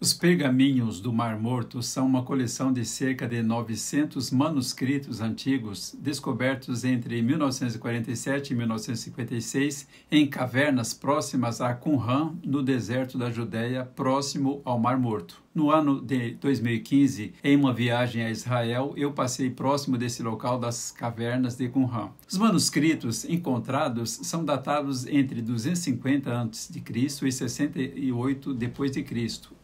Os pergaminhos do Mar Morto são uma coleção de cerca de 900 manuscritos antigos descobertos entre 1947 e 1956 em cavernas próximas a Qumran, no deserto da Judéia, próximo ao Mar Morto. No ano de 2015, em uma viagem a Israel, eu passei próximo desse local das cavernas de Qumran. Os manuscritos encontrados são datados entre 250 a.C. e 68 d.C.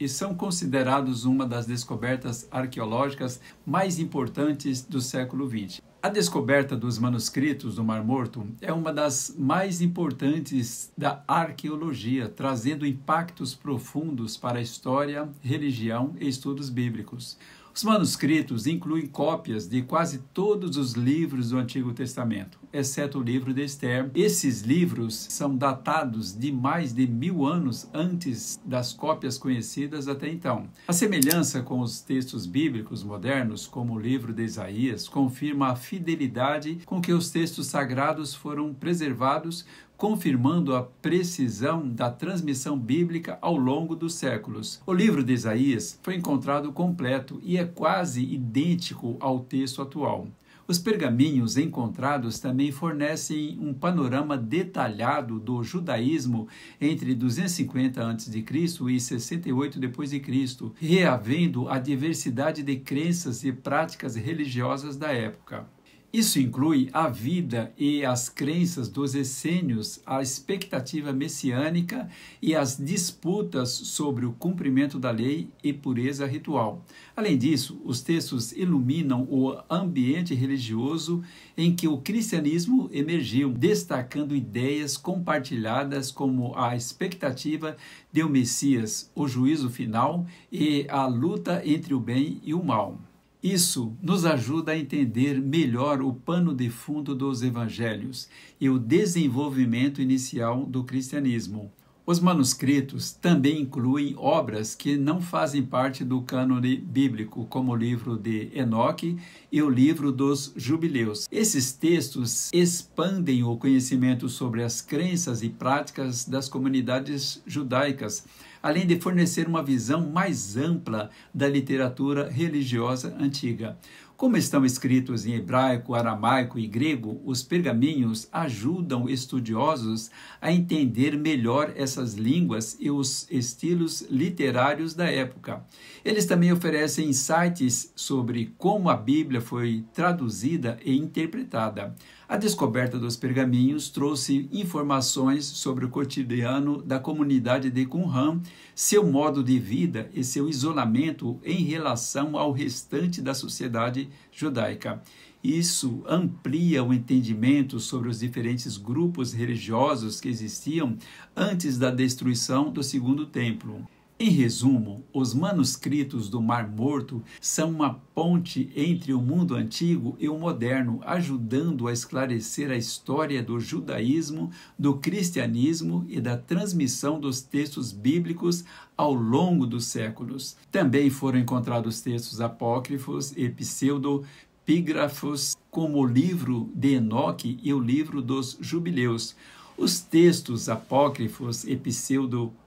e são considerados uma das descobertas arqueológicas mais importantes do século XX. A descoberta dos manuscritos do Mar Morto é uma das mais importantes da arqueologia, trazendo impactos profundos para a história, religião e estudos bíblicos. Os manuscritos incluem cópias de quase todos os livros do Antigo Testamento, exceto o livro de Esther. Esses livros são datados de mais de 1000 anos antes das cópias conhecidas até então. A semelhança com os textos bíblicos modernos, como o livro de Isaías, confirma a fidelidade com que os textos sagrados foram preservados, confirmando a precisão da transmissão bíblica ao longo dos séculos. O livro de Isaías foi encontrado completo e é quase idêntico ao texto atual. Os pergaminhos encontrados também fornecem um panorama detalhado do judaísmo entre 250 a.C. e 68 d.C., reavendo a diversidade de crenças e práticas religiosas da época. Isso inclui a vida e as crenças dos essênios, a expectativa messiânica e as disputas sobre o cumprimento da lei e pureza ritual. Além disso, os textos iluminam o ambiente religioso em que o cristianismo emergiu, destacando ideias compartilhadas como a expectativa de um Messias, o juízo final e a luta entre o bem e o mal. Isso nos ajuda a entender melhor o pano de fundo dos evangelhos e o desenvolvimento inicial do cristianismo. Os manuscritos também incluem obras que não fazem parte do cânone bíblico, como o livro de Enoque e o livro dos Jubileus. Esses textos expandem o conhecimento sobre as crenças e práticas das comunidades judaicas, além de fornecer uma visão mais ampla da literatura religiosa antiga. Como estão escritos em hebraico, aramaico e grego, os pergaminhos ajudam estudiosos a entender melhor essas línguas e os estilos literários da época. Eles também oferecem insights sobre como a Bíblia foi traduzida e interpretada. A descoberta dos pergaminhos trouxe informações sobre o cotidiano da comunidade de Qumran, seu modo de vida e seu isolamento em relação ao restante da sociedade judaica. Isso amplia o entendimento sobre os diferentes grupos religiosos que existiam antes da destruição do Segundo Templo. Em resumo, os manuscritos do Mar Morto são uma ponte entre o mundo antigo e o moderno, ajudando a esclarecer a história do judaísmo, do cristianismo e da transmissão dos textos bíblicos ao longo dos séculos. Também foram encontrados textos apócrifos e pseudopígrafos, como o livro de Enoque e o livro dos Jubileus. Os textos apócrifos e pseudopígrafos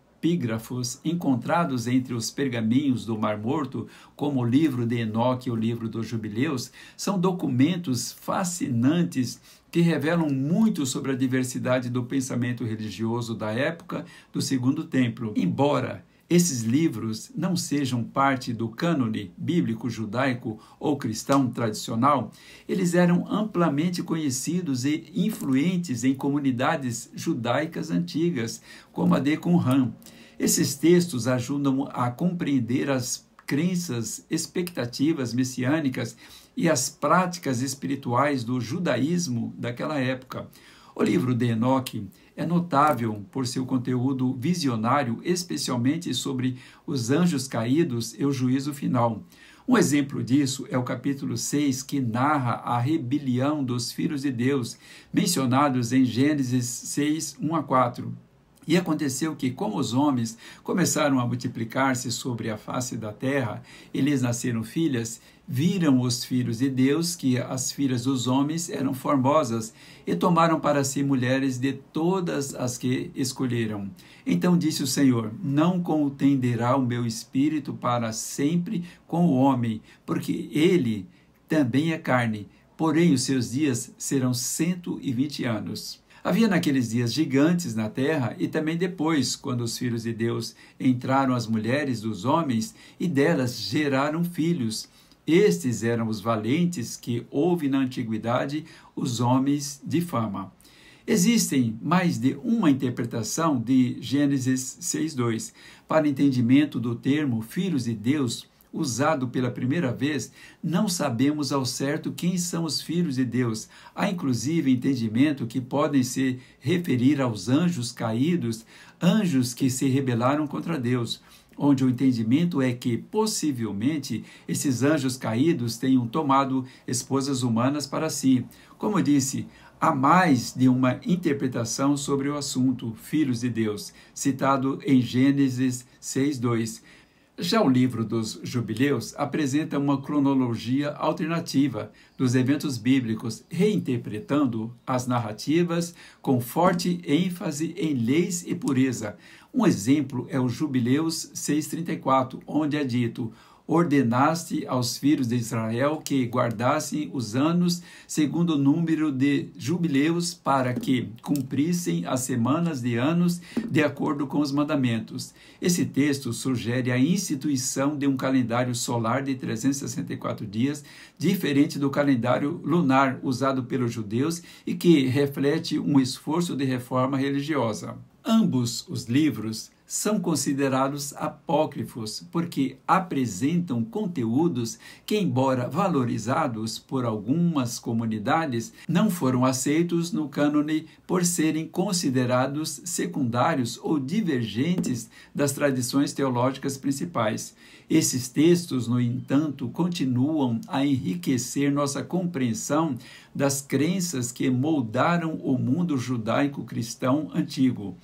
encontrados entre os pergaminhos do Mar Morto, como o livro de Enoque e o livro dos Jubileus, são documentos fascinantes que revelam muito sobre a diversidade do pensamento religioso da época do Segundo Templo. Embora esses livros não sejam parte do cânone bíblico judaico ou cristão tradicional, eles eram amplamente conhecidos e influentes em comunidades judaicas antigas, como a de Qumran. Esses textos ajudam a compreender as crenças, expectativas messiânicas e as práticas espirituais do judaísmo daquela época. O livro de Enoque é notável por seu conteúdo visionário, especialmente sobre os anjos caídos e o juízo final. Um exemplo disso é o capítulo 6, que narra a rebelião dos filhos de Deus, mencionados em Gênesis 6, 1 a 4. E aconteceu que, como os homens começaram a multiplicar-se sobre a face da terra, e lhes nasceram filhas, viram os filhos de Deus que as filhas dos homens eram formosas, e tomaram para si mulheres de todas as que escolheram. Então disse o Senhor: não contenderá o meu espírito para sempre com o homem, porque ele também é carne, porém os seus dias serão 120 anos. Havia naqueles dias gigantes na terra, e também depois, quando os filhos de Deus entraram as mulheres dos homens, e delas geraram filhos. Estes eram os valentes que houve na antiguidade, os homens de fama. Existem mais de uma interpretação de Gênesis 6:2. Para entendimento do termo filhos de Deus, usado pela primeira vez, não sabemos ao certo quem são os filhos de Deus. Há inclusive entendimento que podem se referir aos anjos caídos, anjos que se rebelaram contra Deus, onde o entendimento é que, possivelmente, esses anjos caídos tenham tomado esposas humanas para si. Como disse, há mais de uma interpretação sobre o assunto, filhos de Deus, citado em Gênesis 6:2. Já o livro dos Jubileus apresenta uma cronologia alternativa dos eventos bíblicos, reinterpretando as narrativas com forte ênfase em leis e pureza. Um exemplo é o Jubileus 6:34, onde é dito: ordenaste aos filhos de Israel que guardassem os anos segundo o número de jubileus, para que cumprissem as semanas de anos de acordo com os mandamentos. Esse texto sugere a instituição de um calendário solar de 364 dias, diferente do calendário lunar usado pelos judeus e que reflete um esforço de reforma religiosa. Ambos os livros são considerados apócrifos porque apresentam conteúdos que, embora valorizados por algumas comunidades, não foram aceitos no cânone por serem considerados secundários ou divergentes das tradições teológicas principais. Esses textos, no entanto, continuam a enriquecer nossa compreensão das crenças que moldaram o mundo judaico-cristão antigo.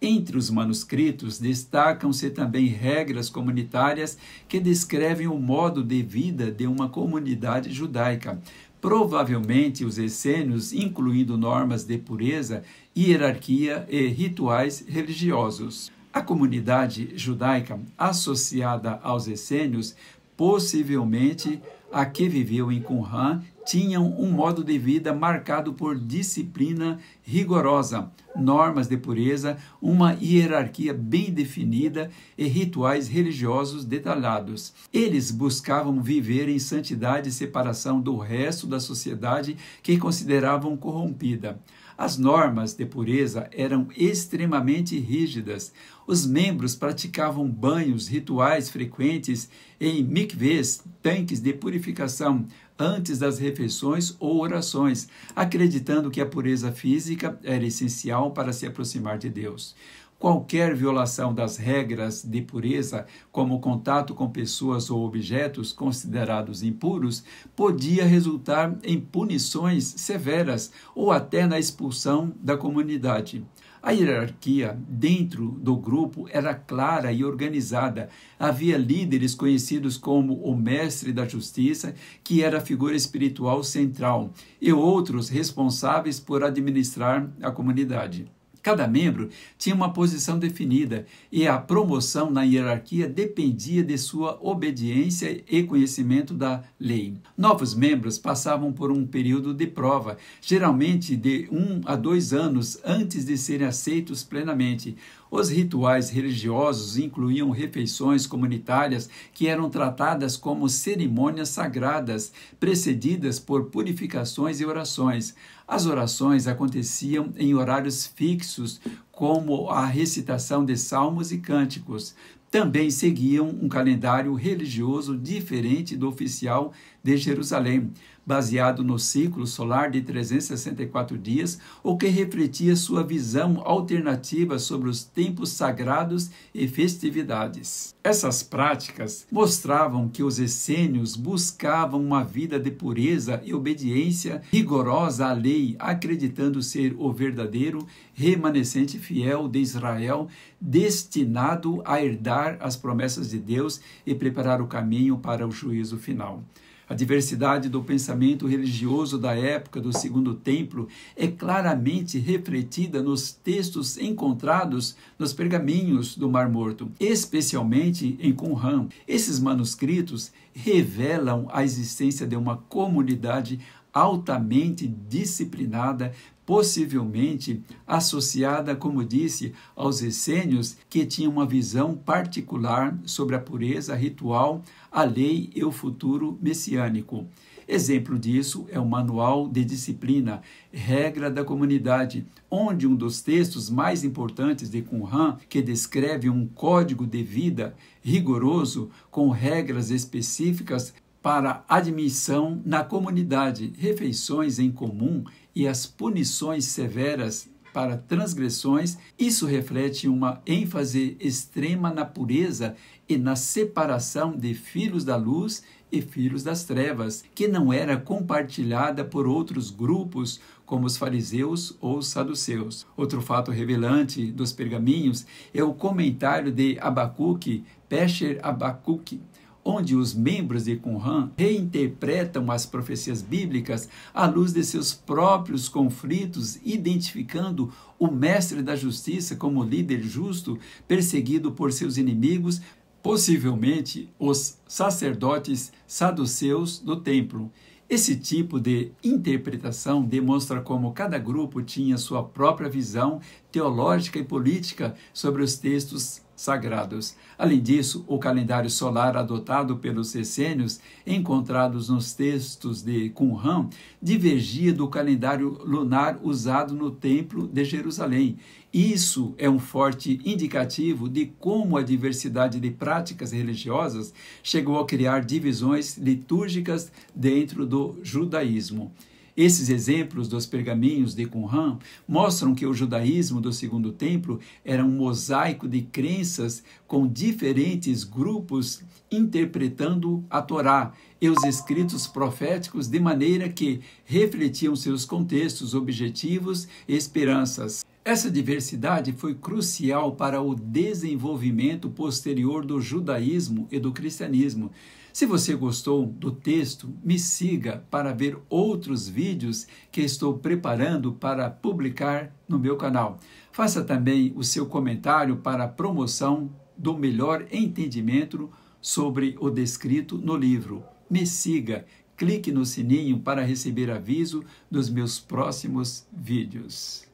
Entre os manuscritos, destacam-se também regras comunitárias que descrevem o modo de vida de uma comunidade judaica. Provavelmente os essênios, incluindo normas de pureza, hierarquia e rituais religiosos. A comunidade judaica associada aos essênios, possivelmente a que viveu em Qumran, tinham um modo de vida marcado por disciplina rigorosa, normas de pureza, uma hierarquia bem definida e rituais religiosos detalhados. Eles buscavam viver em santidade e separação do resto da sociedade que consideravam corrompida. As normas de pureza eram extremamente rígidas. Os membros praticavam banhos rituais frequentes em mikvês, tanques de purificação, antes das refeições ou orações, acreditando que a pureza física era essencial para se aproximar de Deus. Qualquer violação das regras de pureza, como contato com pessoas ou objetos considerados impuros, podia resultar em punições severas ou até na expulsão da comunidade. A hierarquia dentro do grupo era clara e organizada. Havia líderes conhecidos como o mestre da justiça, que era a figura espiritual central, e outros responsáveis por administrar a comunidade. Cada membro tinha uma posição definida e a promoção na hierarquia dependia de sua obediência e conhecimento da lei. Novos membros passavam por um período de prova, geralmente de 1 a 2 anos antes de serem aceitos plenamente. Os rituais religiosos incluíam refeições comunitárias que eram tratadas como cerimônias sagradas, precedidas por purificações e orações. As orações aconteciam em horários fixos, como a recitação de salmos e cânticos. Também seguiam um calendário religioso diferente do oficial de Jerusalém. baseado no ciclo solar de 364 dias, o que refletia sua visão alternativa sobre os tempos sagrados e festividades. Essas práticas mostravam que os essênios buscavam uma vida de pureza e obediência rigorosa à lei, acreditando ser o verdadeiro remanescente fiel de Israel, destinado a herdar as promessas de Deus e preparar o caminho para o juízo final. A diversidade do pensamento religioso da época do Segundo Templo é claramente refletida nos textos encontrados nos pergaminhos do Mar Morto, especialmente em Qumran. Esses manuscritos revelam a existência de uma comunidade altamente disciplinada, possivelmente associada, como disse, aos essênios, que tinham uma visão particular sobre a pureza ritual, a lei e o futuro messiânico. Exemplo disso é o Manual de Disciplina, Regra da Comunidade, onde um dos textos mais importantes de Qumran, que descreve um código de vida rigoroso com regras específicas para admissão na comunidade, refeições em comum e as punições severas para transgressões, isso reflete uma ênfase extrema na pureza e na separação de filhos da luz e filhos das trevas, que não era compartilhada por outros grupos, como os fariseus ou os saduceus. Outro fato revelante dos pergaminhos é o comentário de Abacuque, Pesher Abacuque, onde os membros de Qumran reinterpretam as profecias bíblicas à luz de seus próprios conflitos, identificando o mestre da justiça como líder justo, perseguido por seus inimigos, possivelmente os sacerdotes saduceus do templo. Esse tipo de interpretação demonstra como cada grupo tinha sua própria visão teológica e política sobre os textos sagrados. Além disso, o calendário solar adotado pelos essênios, encontrados nos textos de Qumran, divergia do calendário lunar usado no Templo de Jerusalém. Isso é um forte indicativo de como a diversidade de práticas religiosas chegou a criar divisões litúrgicas dentro do judaísmo. Esses exemplos dos pergaminhos de Qumran mostram que o judaísmo do Segundo Templo era um mosaico de crenças com diferentes grupos interpretando a Torá e os escritos proféticos de maneira que refletiam seus contextos, objetivos e esperanças. Essa diversidade foi crucial para o desenvolvimento posterior do judaísmo e do cristianismo. Se você gostou do texto, me siga para ver outros vídeos que estou preparando para publicar no meu canal. Faça também o seu comentário para a promoção do melhor entendimento sobre o descrito no livro. Me siga, clique no sininho para receber aviso dos meus próximos vídeos.